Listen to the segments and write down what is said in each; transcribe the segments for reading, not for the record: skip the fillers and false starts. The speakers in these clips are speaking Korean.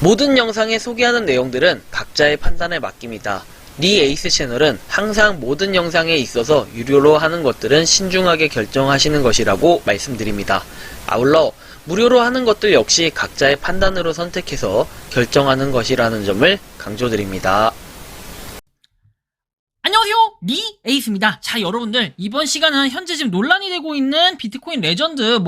모든 영상에 소개하는 내용들은 각자의 판단에 맡깁니다. 니 에이스 채널은 항상 모든 영상에 있어서 유료로 하는 것들은 신중하게 결정하시는 것이라고 말씀드립니다. 아울러 무료로 하는 것들 역시 각자의 판단으로 선택해서 결정하는 것이라는 점을 강조드립니다. 안녕하세요, 니 에이스입니다. 자, 여러분들, 이번 시간은 현재 지금 논란이 되고 있는 비트코인 레전드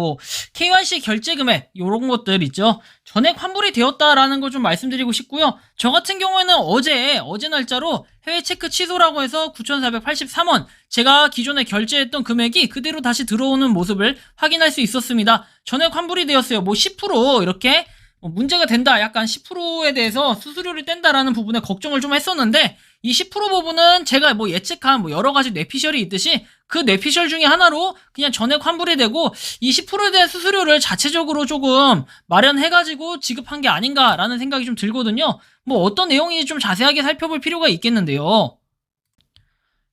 KYC 결제 금액 요런 것들 있죠. 전액 환불이 되었다라는 걸 좀 말씀드리고 싶고요. 저 같은 경우에는 어제 날짜로 해외 체크 취소라고 해서 9,483원, 제가 기존에 결제했던 금액이 그대로 다시 들어오는 모습을 확인할 수 있었습니다. 전액 환불이 되었어요. 10% 이렇게 문제가 된다, 약간 10%에 대해서 수수료를 뗀다라는 부분에 걱정을 좀 했었는데, 이 10% 부분은 제가 예측한 여러가지 뇌피셜이 있듯이 그 뇌피셜 중에 하나로 그냥 전액 환불이 되고, 이 10%에 대한 수수료를 자체적으로 조금 마련해가지고 지급한 게 아닌가라는 생각이 좀 들거든요. 어떤 내용인지 좀 자세하게 살펴볼 필요가 있겠는데요.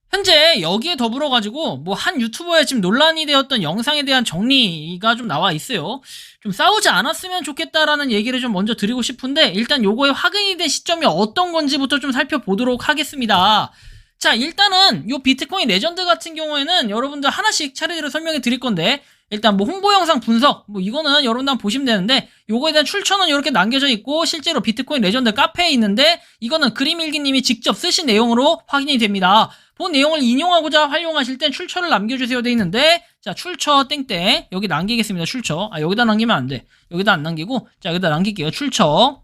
현재 여기에 더불어가지고 한 유튜버의 지금 논란이 되었던 영상에 대한 정리가 좀 나와 있어요. 좀 싸우지 않았으면 좋겠다라는 얘기를 좀 먼저 드리고 싶은데, 일단 요거에 확인이 된 시점이 어떤 건지부터 좀 살펴보도록 하겠습니다. 자, 일단은 요 비트코인 레전드 같은 경우에는 여러분들 하나씩 차례대로 설명해 드릴 건데, 일단 홍보 영상 분석 이거는 여러분들 한번 보시면 되는데, 요거에 대한 출처는 이렇게 남겨져 있고 실제로 비트코인 레전드 카페에 있는데, 이거는 그림일기님이 직접 쓰신 내용으로 확인이 됩니다. 본 내용을 인용하고자 활용하실 땐 출처를 남겨주세요 돼 있는데, 자, 출처 땡땡 여기 남기겠습니다. 출처 여기다 남기면 안 돼. 여기다 안 남기고, 자, 여기다 남길게요. 출처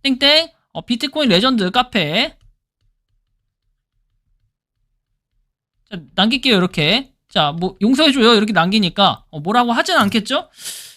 땡땡 비트코인 레전드 카페, 자, 남길게요. 이렇게. 자, 용서해줘요. 이렇게 남기니까 뭐라고 하진 않겠죠?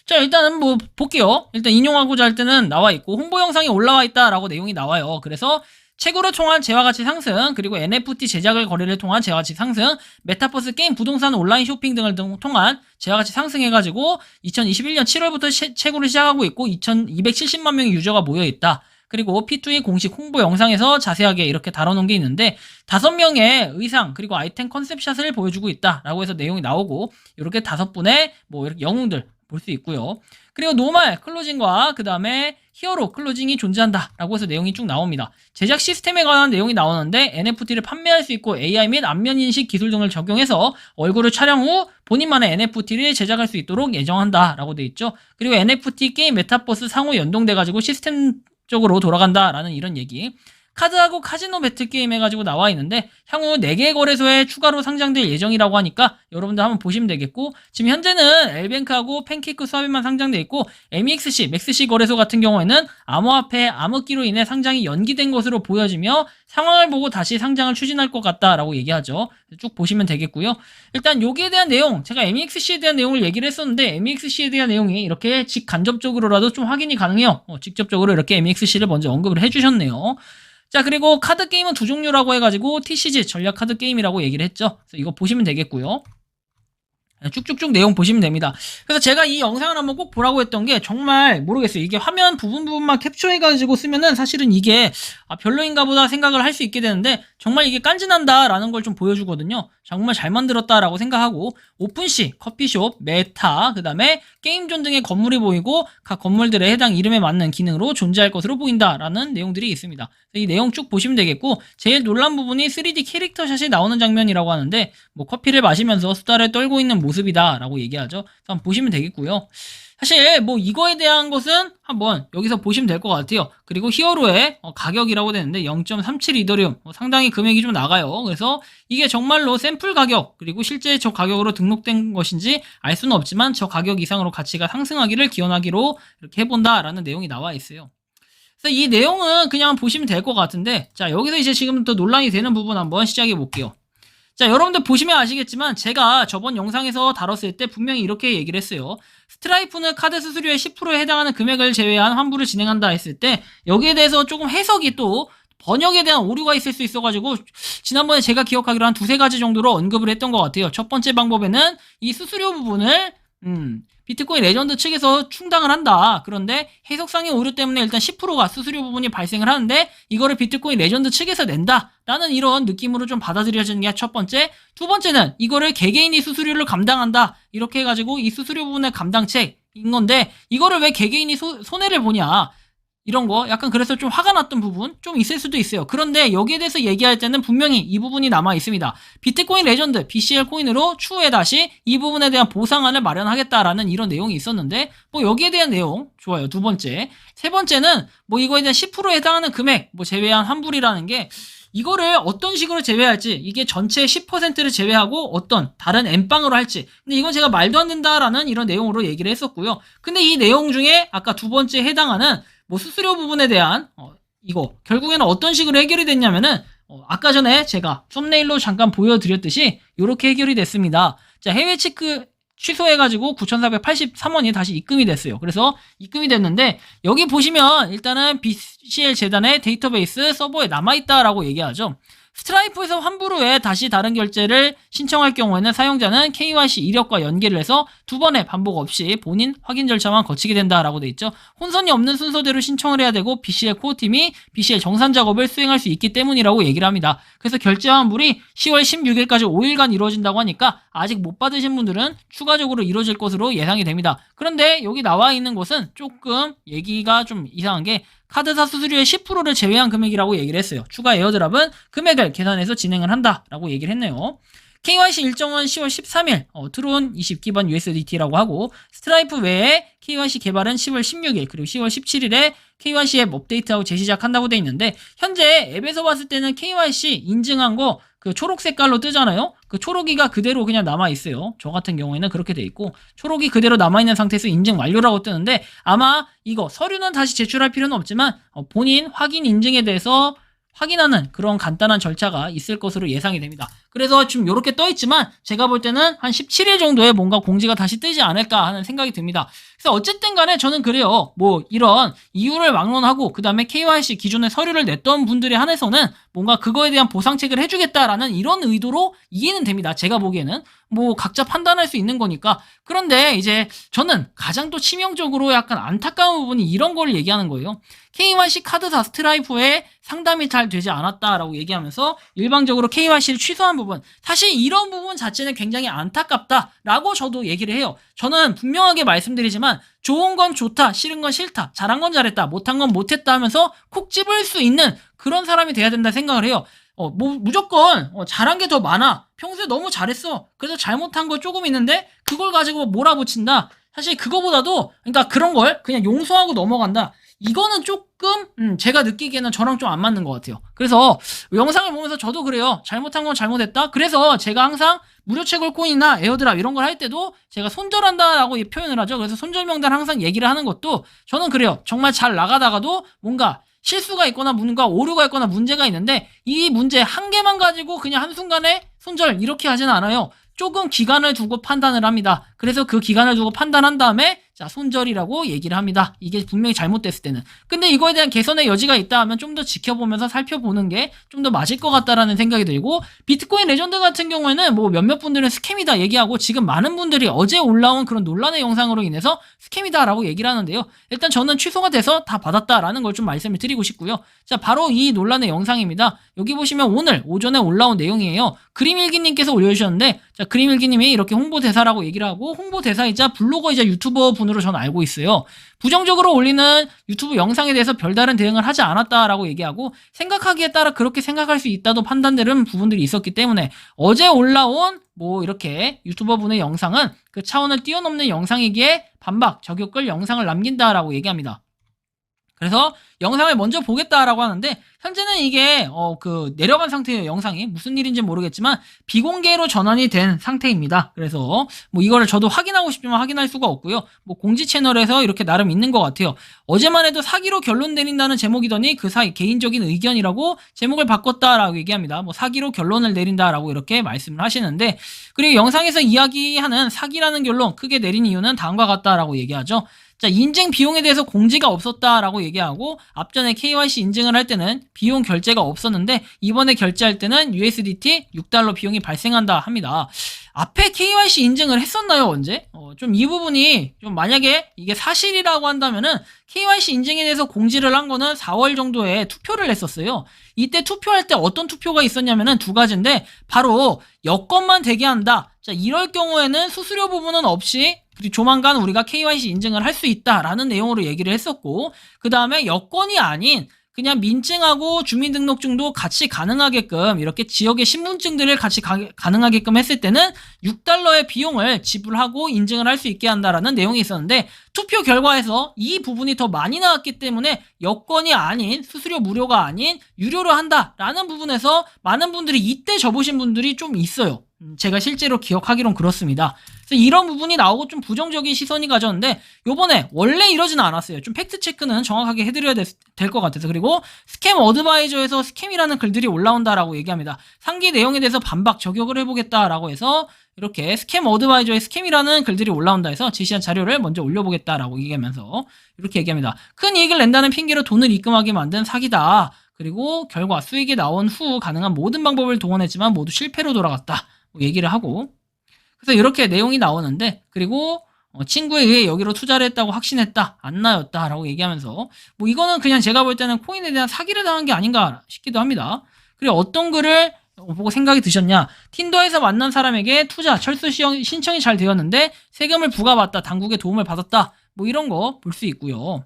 자, 일단은 볼게요. 일단 인용하고자 할 때는 나와 있고, 홍보 영상이 올라와 있다라고 내용이 나와요. 그래서 채굴을 통한 재화가치 상승, 그리고 NFT 제작을 거래를 통한 재화가치 상승, 메타버스 게임, 부동산, 온라인 쇼핑 등을 통한 재화가치 상승해가지고 2021년 7월부터 채굴을 시작하고 있고 2270만 명의 유저가 모여있다. 그리고 P2E 공식 홍보 영상에서 자세하게 이렇게 다뤄놓은 게 있는데, 5명의 의상 그리고 아이템 컨셉샷을 보여주고 있다라고 해서 내용이 나오고, 이렇게 5분의 이렇게 영웅들 볼 수 있고요. 그리고 노말 클로징과 그 다음에 히어로 클로징이 존재한다 라고 해서 내용이 쭉 나옵니다. 제작 시스템에 관한 내용이 나오는데, NFT를 판매할 수 있고 AI 및 안면인식 기술 등을 적용해서 얼굴을 촬영 후 본인만의 NFT를 제작할 수 있도록 예정한다 라고 돼 있죠. 그리고 NFT 게임 메타버스 상호 연동돼가지고 시스템 쪽으로 돌아간다라는 이런 얘기. 카드하고 카지노 배틀 게임 해가지고 나와 있는데, 향후 4개 거래소에 추가로 상장될 예정이라고 하니까 여러분들 한번 보시면 되겠고, 지금 현재는 엘뱅크하고 팬케이크 수합에만 상장돼 있고, MEXC, 맥스C 거래소 같은 경우에는 암호화폐 암흑기로 인해 상장이 연기된 것으로 보여지며 상황을 보고 다시 상장을 추진할 것 같다라고 얘기하죠. 쭉 보시면 되겠고요. 일단 여기에 대한 내용, 제가 MEXC에 대한 내용을 얘기를 했었는데, MEXC에 대한 내용이 이렇게 직간접적으로라도 좀 확인이 가능해요. 직접적으로 이렇게 MEXC를 먼저 언급을 해주셨네요. 자, 그리고 카드 게임은 2종류라고 해가지고 TCG 전략 카드 게임이라고 얘기를 했죠. 그래서 이거 보시면 되겠고요. 쭉쭉쭉 내용 보시면 됩니다. 그래서 제가 이 영상을 한번 꼭 보라고 했던 게, 정말 모르겠어요. 이게 화면 부분만 캡처해가지고 쓰면은 사실은 이게 별로인가 보다 생각을 할 수 있게 되는데, 정말 이게 깐진한다라는 걸 좀 보여주거든요. 정말 잘 만들었다라고 생각하고, 오픈시, 커피숍, 메타, 그 다음에 게임존 등의 건물이 보이고 각 건물들의 해당 이름에 맞는 기능으로 존재할 것으로 보인다라는 내용들이 있습니다. 이 내용 쭉 보시면 되겠고, 제일 놀란 부분이 3D 캐릭터 샷이 나오는 장면이라고 하는데, 커피를 마시면서 수다를 떨고 있는 모습이다 라고 얘기하죠. 한번 보시면 되겠고요. 사실 이거에 대한 것은 한번 여기서 보시면 될 것 같아요. 그리고 히어로의 가격이라고 되는데 0.37 이더리움, 상당히 금액이 좀 나가요. 그래서 이게 정말로 샘플 가격, 그리고 실제 저 가격으로 등록된 것인지 알 수는 없지만 저 가격 이상으로 가치가 상승하기를 기원하기로 이렇게 해본다라는 내용이 나와 있어요. 그래서 이 내용은 그냥 보시면 될 것 같은데, 자, 여기서 이제 지금부터 논란이 되는 부분 한번 시작해 볼게요. 자, 여러분들 보시면 아시겠지만 제가 저번 영상에서 다뤘을 때 분명히 이렇게 얘기를 했어요. 스트라이프는 카드 수수료의 10%에 해당하는 금액을 제외한 환불을 진행한다 했을 때, 여기에 대해서 조금 해석이 또 번역에 대한 오류가 있을 수 있어가지고 지난번에 제가 기억하기로 한 2-3가지 정도로 언급을 했던 것 같아요. 첫 번째 방법에는 이 수수료 부분을 비트코인 레전드 측에서 충당을 한다. 그런데 해석상의 오류 때문에 일단 10%가 수수료 부분이 발생을 하는데, 이거를 비트코인 레전드 측에서 낸다 라는 이런 느낌으로 좀 받아들여지는 게 첫 번째. 두 번째는 이거를 개개인이 수수료를 감당한다, 이렇게 해가지고 이 수수료 부분의 감당책, 건데 이거를 왜 개개인이 손해를 보냐, 이런 거 약간 그래서 좀 화가 났던 부분 좀 있을 수도 있어요. 그런데 여기에 대해서 얘기할 때는 분명히 이 부분이 남아 있습니다. 비트코인 레전드 BCL 코인으로 추후에 다시 이 부분에 대한 보상안을 마련하겠다라는 이런 내용이 있었는데, 뭐 여기에 대한 내용 좋아요. 두 번째. 세 번째는 뭐 이거에 대한 10%에 해당하는 금액 뭐 제외한 환불이라는 게, 이거를 어떤 식으로 제외할지, 이게 전체 10%를 제외하고 어떤 다른 엠빵으로 할지, 근데 이건 제가 말도 안 된다라는 이런 내용으로 얘기를 했었고요. 근데 이 내용 중에 아까 두 번째 해당하는 뭐 수수료 부분에 대한 이거 결국에는 어떤 식으로 해결이 됐냐면은 아까 전에 제가 썸네일로 잠깐 보여드렸듯이 이렇게 해결이 됐습니다. 자, 해외 체크 취소해가지고 9,483원이 다시 입금이 됐어요. 그래서 입금이 됐는데 여기 보시면 일단은 BCL 재단의 데이터베이스 서버에 남아있다라고 얘기하죠. 스트라이프에서 환불 후에 다시 다른 결제를 신청할 경우에는 사용자는 KYC 이력과 연계를 해서 두 번의 반복 없이 본인 확인 절차만 거치게 된다라고 돼 있죠. 혼선이 없는 순서대로 신청을 해야 되고 BCL 코어팀이 BCL 정산 작업을 수행할 수 있기 때문이라고 얘기를 합니다. 그래서 결제 환불이 10월 16일까지 5일간 이루어진다고 하니까 아직 못 받으신 분들은 추가적으로 이루어질 것으로 예상이 됩니다. 그런데 여기 나와 있는 것은 조금 얘기가 좀 이상한 게, 카드사 수수료의 10%를 제외한 금액이라고 얘기를 했어요. 추가 에어드랍은 금액을 계산해서 진행을 한다라고 얘기를 했네요. KYC 일정은 10월 13일 트론 20기반 USDT라고 하고, 스트라이프 외에 KYC 개발은 10월 16일 그리고 10월 17일에 KYC 앱 업데이트하고 재시작한다고 돼 있는데, 현재 앱에서 봤을 때는 KYC 인증한 거 그 초록 색깔로 뜨잖아요. 그 초록이가 그대로 그냥 남아있어요. 저 같은 경우에는 그렇게 돼 있고, 초록이 그대로 남아있는 상태에서 인증 완료라고 뜨는데, 아마 이거 서류는 다시 제출할 필요는 없지만 본인 확인 인증에 대해서 확인하는 그런 간단한 절차가 있을 것으로 예상이 됩니다. 그래서 지금 이렇게 떠 있지만 제가 볼 때는 한 17일 정도에 뭔가 공지가 다시 뜨지 않을까 하는 생각이 듭니다. 그래서 어쨌든 간에 저는 그래요. 뭐 이런 이유를 막론하고 그 다음에 KYC 기존에 서류를 냈던 분들에 한해서는 뭔가 그거에 대한 보상책을 해주겠다라는 이런 의도로 이해는 됩니다. 제가 보기에는 뭐 각자 판단할 수 있는 거니까. 그런데 이제 저는 가장 또 치명적으로 약간 안타까운 부분이 이런 걸 얘기하는 거예요. KYC 카드사 스트라이프에 상담이 잘 되지 않았다라고 얘기하면서 일방적으로 KYC를 취소한 부분, 사실 이런 부분 자체는 굉장히 안타깝다라고 저도 얘기를 해요. 저는 분명하게 말씀드리지만 좋은 건 좋다, 싫은 건 싫다, 잘한 건 잘했다, 못한 건 못했다 하면서 콕 집을 수 있는 그런 사람이 돼야 된다 생각을 해요. 뭐 무조건 잘한 게 더 많아, 평소에 너무 잘했어, 그래서 잘못한 거 조금 있는데 그걸 가지고 몰아붙인다, 사실 그거보다도 그러니까 그런 걸 그냥 용서하고 넘어간다, 이거는 조금 제가 느끼기에는 저랑 좀 안 맞는 것 같아요. 그래서 영상을 보면서 저도 그래요. 잘못한 건 잘못했다. 그래서 제가 항상 무료 채굴 코인이나 에어드랍 이런 걸 할 때도 제가 손절한다라고 표현을 하죠. 그래서 손절 명단 항상 얘기를 하는 것도 저는 그래요. 정말 잘 나가다가도 뭔가 실수가 있거나 뭔가 오류가 있거나 문제가 있는데 이 문제 한 개만 가지고 그냥 한순간에 손절 이렇게 하지는 않아요. 조금 기간을 두고 판단을 합니다. 그래서 그 기간을 두고 판단한 다음에 자, 손절이라고 얘기를 합니다. 이게 분명히 잘못됐을 때는. 근데 이거에 대한 개선의 여지가 있다 하면 좀 더 지켜보면서 살펴보는 게 좀 더 맞을 것 같다라는 생각이 들고, 비트코인 레전드 같은 경우에는 뭐 몇몇 분들은 스캠이다 얘기하고 지금 많은 분들이 어제 올라온 그런 논란의 영상으로 인해서 스캠이다라고 얘기를 하는데요. 일단 저는 취소가 돼서 다 받았다라는 걸 좀 말씀을 드리고 싶고요. 자, 바로 이 논란의 영상입니다. 여기 보시면 오늘 오전에 올라온 내용이에요. 그림일기님께서 올려주셨는데, 자, 그림일기님이 이렇게 홍보대사라고 얘기를 하고, 홍보대사이자 블로거이자 유튜버 분으로 저는 알고 있어요. 부정적으로 올리는 유튜브 영상에 대해서 별다른 대응을 하지 않았다라고 얘기하고, 생각하기에 따라 그렇게 생각할 수 있다도 판단되는 부분들이 있었기 때문에 어제 올라온 뭐 이렇게 유튜버 분의 영상은 그 차원을 뛰어넘는 영상이기에 반박, 저격글 영상을 남긴다라고 얘기합니다. 그래서 영상을 먼저 보겠다라고 하는데, 현재는 이게 그 내려간 상태예요. 영상이 무슨 일인지 모르겠지만 비공개로 전환이 된 상태입니다. 그래서 뭐 이거를 저도 확인하고 싶지만 확인할 수가 없고요. 뭐 공지 채널에서 이렇게 나름 있는 것 같아요. 어제만 해도 사기로 결론 내린다는 제목이더니 그 사이 개인적인 의견이라고 제목을 바꿨다라고 얘기합니다. 뭐 사기로 결론을 내린다라고 이렇게 말씀을 하시는데, 그리고 영상에서 이야기하는 사기라는 결론 크게 내린 이유는 다음과 같다라고 얘기하죠. 자, 인증 비용에 대해서 공지가 없었다라고 얘기하고, 앞전에 KYC 인증을 할 때는 비용 결제가 없었는데 이번에 결제할 때는 USDT 6달러 비용이 발생한다 합니다. 앞에 KYC 인증을 했었나요, 언제? 좀 이 부분이 좀 만약에 이게 사실이라고 한다면은 KYC 인증에 대해서 공지를 한 거는 4월 정도에 투표를 했었어요. 이때 투표할 때 어떤 투표가 있었냐면은 두 가지인데, 바로 여건만 되게 한다. 자, 이럴 경우에는 수수료 부분은 없이 그리고 조만간 우리가 KYC 인증을 할 수 있다라는 내용으로 얘기를 했었고, 그 다음에 여권이 아닌 그냥 민증하고 주민등록증도 같이 가능하게끔 이렇게 지역의 신분증들을 같이 가능하게끔 했을 때는 $6의 비용을 지불하고 인증을 할 수 있게 한다라는 내용이 있었는데, 투표 결과에서 이 부분이 더 많이 나왔기 때문에 여권이 아닌, 수수료 무료가 아닌 유료로 한다라는 부분에서 많은 분들이 이때 접으신 분들이 좀 있어요. 제가 실제로 기억하기론 그렇습니다. 그래서 이런 부분이 나오고 좀 부정적인 시선이 가졌는데, 요번에 원래 이러지는 않았어요. 좀 팩트체크는 정확하게 해드려야 될 것 같아서. 그리고 스캠 어드바이저에서 스캠이라는 글들이 올라온다라고 얘기합니다. 상기 내용에 대해서 반박 저격을 해보겠다라고 해서 이렇게 스캠 어드바이저에 스캠이라는 글들이 올라온다 해서 제시한 자료를 먼저 올려보겠다라고 얘기하면서 이렇게 얘기합니다. 큰 이익을 낸다는 핑계로 돈을 입금하게 만든 사기다. 그리고 결과 수익이 나온 후 가능한 모든 방법을 동원했지만 모두 실패로 돌아갔다. 뭐 얘기를 하고, 그래서 이렇게 내용이 나오는데, 그리고 친구에 의해 여기로 투자를 했다고 확신했다, 안나였다라고 얘기하면서, 뭐 이거는 그냥 제가 볼 때는 코인에 대한 사기를 당한 게 아닌가 싶기도 합니다. 그리고 어떤 글을 보고 생각이 드셨냐? 틴더에서 만난 사람에게 투자 철수 신청이 잘 되었는데 세금을 부과받다, 당국의 도움을 받았다, 뭐 이런 거 볼 수 있고요.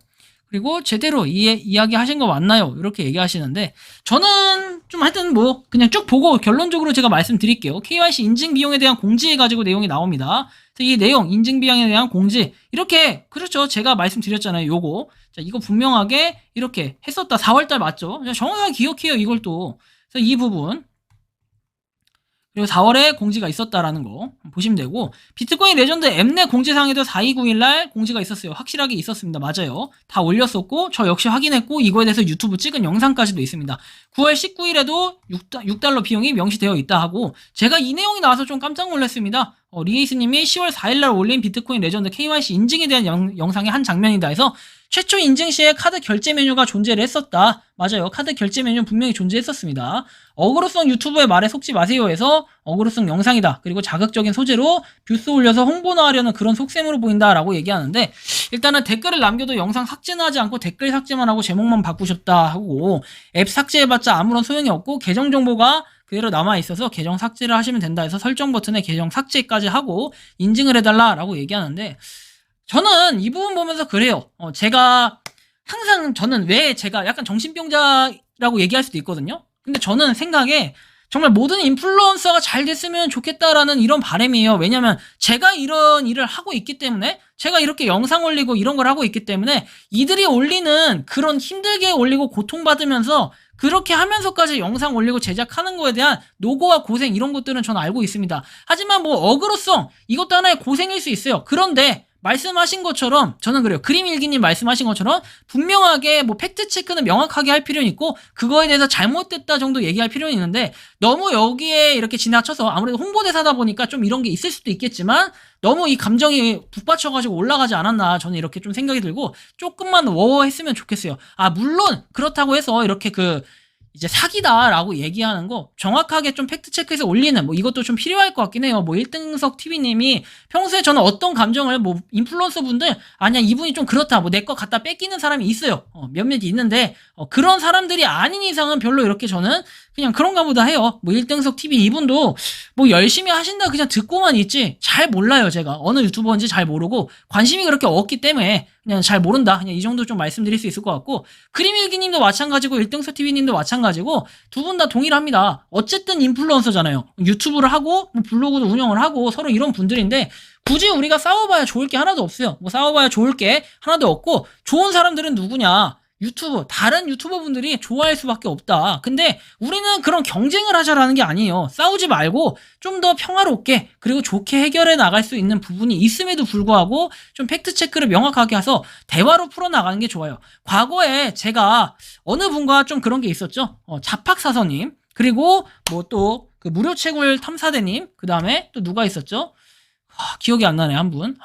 그리고 제대로 이야기하신 거 맞나요? 이렇게 얘기하시는데, 저는 좀 하여튼 뭐 그냥 쭉 보고 결론적으로 제가 말씀드릴게요. KYC 인증 비용에 대한 공지해가지고 내용이 나옵니다. 그래서 이 내용, 인증 비용에 대한 공지, 이렇게, 그렇죠, 제가 말씀드렸잖아요. 요거, 자, 이거 분명하게 이렇게 했었다. 4월달 맞죠? 정확하게 기억해요, 이걸 또. 그래서 이 부분, 그리고 4월에 공지가 있었다라는 거 보시면 되고, 비트코인 레전드 앱내 공지사항에도 4.2.9일 공지가 있었어요. 확실하게 있었습니다. 맞아요. 다 올렸었고, 저 역시 확인했고, 이거에 대해서 유튜브 찍은 영상까지도 있습니다. 9월 19일에도 $6 비용이 명시되어 있다 하고, 제가 이 내용이 나와서 좀 깜짝 놀랐습니다. 리에이스님이 10월 4일날 올린 비트코인 레전드 KYC 인증에 대한 영상의 한 장면이다 해서, 최초 인증 시에 카드 결제 메뉴가 존재를 했었다. 맞아요. 카드 결제 메뉴 분명히 존재했었습니다. 어그로성 유튜버의 말에 속지 마세요 해서 어그로성 영상이다. 그리고 자극적인 소재로 뷰스 올려서 홍보나 하려는 그런 속셈으로 보인다라고 얘기하는데, 일단은 댓글을 남겨도 영상 삭제는 하지 않고 댓글 삭제만 하고 제목만 바꾸셨다 하고, 앱 삭제해봤자 아무런 소용이 없고 계정 정보가 그대로 남아있어서 계정 삭제를 하시면 된다 해서 설정 버튼에 계정 삭제까지 하고 인증을 해달라라고 얘기하는데, 저는 이 부분 보면서 그래요. 제가 항상, 저는 왜 제가 약간 정신병자라고 얘기할 수도 있거든요. 근데 저는 생각에 정말 모든 인플루언서가 잘 됐으면 좋겠다라는 이런 바람이에요. 왜냐면 제가 이런 일을 하고 있기 때문에, 제가 이렇게 영상 올리고 이런 걸 하고 있기 때문에, 이들이 올리는 그런 힘들게 올리고 고통받으면서 그렇게 하면서까지 영상 올리고 제작하는 거에 대한 노고와 고생, 이런 것들은 저는 알고 있습니다. 하지만 뭐 어그로성, 이것도 하나의 고생일 수 있어요. 그런데 말씀하신 것처럼, 저는 그래요. 그림일기님 말씀하신 것처럼 분명하게 뭐 팩트체크는 명확하게 할 필요는 있고, 그거에 대해서 잘못됐다 정도 얘기할 필요는 있는데, 너무 여기에 이렇게 지나쳐서, 아무래도 홍보대사다 보니까 좀 이런 게 있을 수도 있겠지만 너무 이 감정이 북받쳐가지고 올라가지 않았나, 저는 이렇게 좀 생각이 들고, 조금만 워했으면 좋겠어요. 물론 그렇다고 해서 이렇게 이제 사기다라고 얘기하는 거 정확하게 좀 팩트체크해서 올리는, 뭐 이것도 좀 필요할 것 같긴 해요. 뭐 1등석 TV님이 평소에 저는 어떤 감정을, 뭐 인플루언서 분들, 아니야 이분이 좀 그렇다, 뭐 내 거 갖다 뺏기는 사람이 있어요. 몇몇 있는데, 그런 사람들이 아닌 이상은 별로 이렇게 저는 그냥 그런가 보다 해요. 뭐 1등석 TV 이분도 뭐 열심히 하신다 그냥 듣고만 있지 잘 몰라요. 제가 어느 유튜버인지 잘 모르고 관심이 그렇게 없기 때문에 그냥 잘 모른다, 그냥 이 정도 좀 말씀드릴 수 있을 것 같고, 그림일기님도 마찬가지고 1등석 TV님도 마찬가지고, 두 분 다 동일합니다. 어쨌든 인플루언서잖아요. 유튜브를 하고 뭐 블로그도 운영을 하고 서로 이런 분들인데, 굳이 우리가 싸워봐야 좋을 게 하나도 없어요. 뭐 싸워봐야 좋을 게 하나도 없고, 좋은 사람들은 누구냐? 다른 유튜버 분들이 좋아할 수밖에 없다. 근데 우리는 그런 경쟁을 하자라는 게 아니에요. 싸우지 말고 좀 더 평화롭게, 그리고 좋게 해결해 나갈 수 있는 부분이 있음에도 불구하고 좀 팩트체크를 명확하게 해서 대화로 풀어나가는 게 좋아요. 과거에 제가 어느 분과 좀 그런 게 있었죠. 자팍사서님, 그리고 뭐 또 그 무료채굴 탐사대님, 그 다음에 또 누가 있었죠? 기억이 안 나네. 한 분,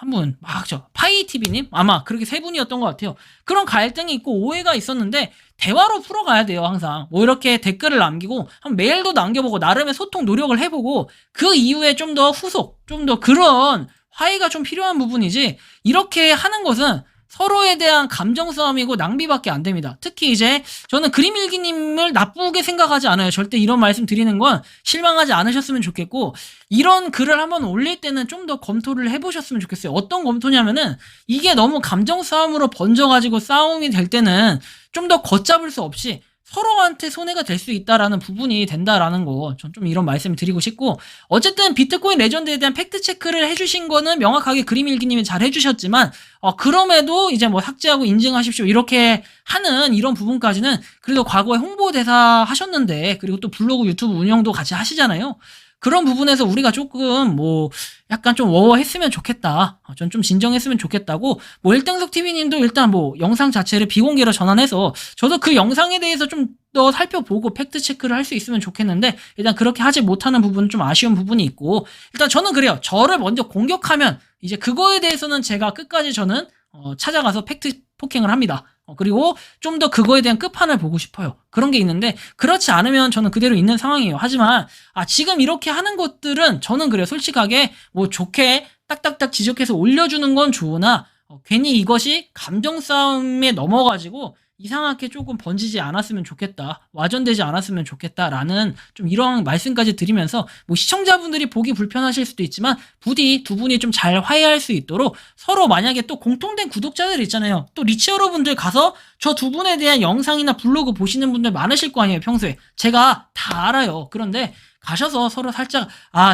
파이TV님? 아마 그렇게 세 분이었던 것 같아요. 그런 갈등이 있고 오해가 있었는데, 대화로 풀어가야 돼요, 항상. 뭐 이렇게 댓글을 남기고, 한 메일도 남겨보고, 나름의 소통 노력을 해보고, 그 이후에 좀 더 후속, 좀 더 그런 화해가 좀 필요한 부분이지, 이렇게 하는 것은 서로에 대한 감정 싸움이고 낭비밖에 안 됩니다. 특히 이제 저는 그림일기님을 나쁘게 생각하지 않아요. 절대 이런 말씀 드리는 건 실망하지 않으셨으면 좋겠고, 이런 글을 한번 올릴 때는 좀 더 검토를 해보셨으면 좋겠어요. 어떤 검토냐면은 이게 너무 감정 싸움으로 번져가지고 싸움이 될 때는 좀 더 걷잡을 수 없이 서로한테 손해가 될 수 있다라는 부분이 된다라는 거, 전 좀 이런 말씀을 드리고 싶고, 어쨌든 비트코인 레전드에 대한 팩트 체크를 해주신 거는 명확하게 그림일기님이 잘 해주셨지만, 그럼에도 이제 뭐 삭제하고 인증하십시오 이렇게 하는 이런 부분까지는 그래도 과거에 홍보대사 하셨는데, 그리고 또 블로그 유튜브 운영도 같이 하시잖아요. 그런 부분에서 우리가 조금 뭐 약간 좀 워워했으면 좋겠다. 전 좀 진정했으면 좋겠다고, 뭐 일등석 TV님도 일단 뭐 영상 자체를 비공개로 전환해서 저도 그 영상에 대해서 좀 더 살펴보고 팩트 체크를 할 수 있으면 좋겠는데, 일단 그렇게 하지 못하는 부분은 좀 아쉬운 부분이 있고, 일단 저는 그래요. 저를 먼저 공격하면 이제 그거에 대해서는 제가 끝까지 저는 찾아가서 팩트 폭행을 합니다. 그리고 좀 더 그거에 대한 끝판을 보고 싶어요. 그런 게 있는데, 그렇지 않으면 저는 그대로 있는 상황이에요. 하지만 지금 이렇게 하는 것들은 저는 그래요. 솔직하게 뭐 좋게 딱딱딱 지적해서 올려주는 건 좋으나 괜히 이것이 감정 싸움에 넘어가지고 이상하게 조금 번지지 않았으면 좋겠다, 와전되지 않았으면 좋겠다라는 좀 이런 말씀까지 드리면서, 뭐 시청자분들이 보기 불편하실 수도 있지만 부디 두 분이 좀 잘 화해할 수 있도록, 서로 만약에 또 공통된 구독자들 있잖아요. 또 리치 여러분들 가서 저 두 분에 대한 영상이나 블로그 보시는 분들 많으실 거 아니에요. 평소에 제가 다 알아요. 그런데 가셔서 서로 살짝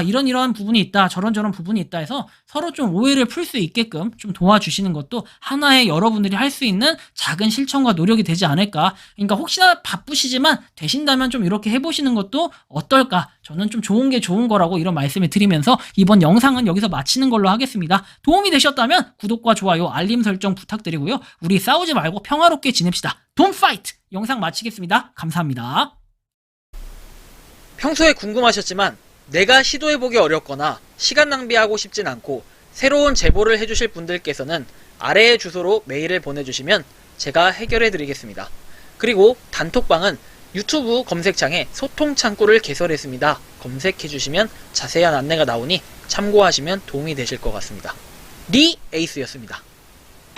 이런 부분이 있다, 저런 부분이 있다 해서 서로 좀 오해를 풀 수 있게끔 좀 도와주시는 것도 하나의 여러분들이 할 수 있는 작은 실천과 노력이 되지 않을까. 그러니까 혹시나 바쁘시지만 되신다면 좀 이렇게 해보시는 것도 어떨까. 저는 좀 좋은 게 좋은 거라고 이런 말씀을 드리면서 이번 영상은 여기서 마치는 걸로 하겠습니다. 도움이 되셨다면 구독과 좋아요, 알림 설정 부탁드리고요. 우리 싸우지 말고 평화롭게 지냅시다. Don't fight! 영상 마치겠습니다. 감사합니다. 평소에 궁금하셨지만 내가 시도해보기 어렵거나 시간 낭비하고 싶진 않고 새로운 제보를 해주실 분들께서는 아래의 주소로 메일을 보내주시면 제가 해결해드리겠습니다. 그리고 단톡방은 유튜브 검색창에 소통 창구를 개설했습니다. 검색해주시면 자세한 안내가 나오니 참고하시면 도움이 되실 것 같습니다. 리 에이스였습니다.